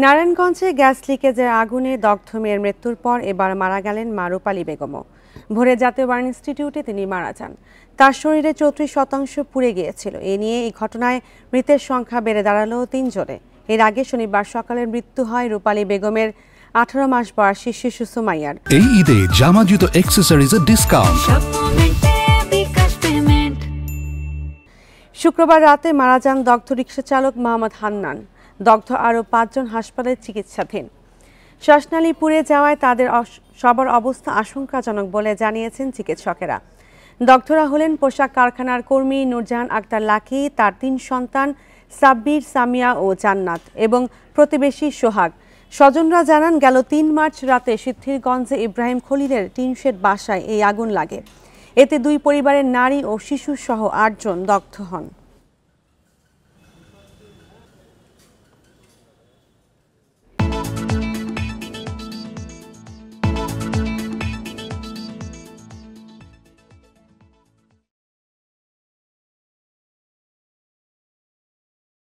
নারায়ণগঞ্জে গ্যাস লিকেজের আগুনে দগ্ধ মেয়ের মৃত্যুর পর এবার মারা গেলেন মা রূপালী বেগমও। ভোরে জাতীয় বার্ন ইনস্টিটিউটে তিনি মারা যান। তার শরীরে 34% পুড়ে গিয়েছিল। এ নিয়ে এই ঘটনায় মৃতের সংখ্যা বেড়ে দাঁড়ালো 3 জনে। এর আগে শনিবার সকালে মৃত্যু হয় রূপালী বেগমের 18 মাস বয়সী শিশু সুমাইয়ার। এই ঈদে জামা জুতো অ্যাকসেসরিজের ডিসকাউন্ট। শুক্রবার রাতে মারা যান দগ্ধ রিকশা চালক মোহাম্মদ হান্নান। দগ্ধ আরও 5 জন হাসপাতালে চিকিৎসাধীন। শ্বাসনালী পুড়ে যাওয়ায় তাদের সবার অবস্থা আশঙ্কাজনক বলে জানিয়েছেন চিকিৎসকেরা। দগ্ধরা হলেন পোশাক কারখানার কর্মী নূরজাহান আক্তার লাকি, তার 3 সন্তান সাব্বির, সামিয়া ও জান্নাত এবং প্রতিবেশী সোহাগ। স্বজনরা জানান, গেল 3 মার্চ রাতে সিদ্ধিরগঞ্জে ইব্রাহিম খলিলের টিনশেড বাসায় এই আগুন লাগে। এতে 2 পরিবারের নারী ও শিশু সহ 8 জন দগ্ধ হন।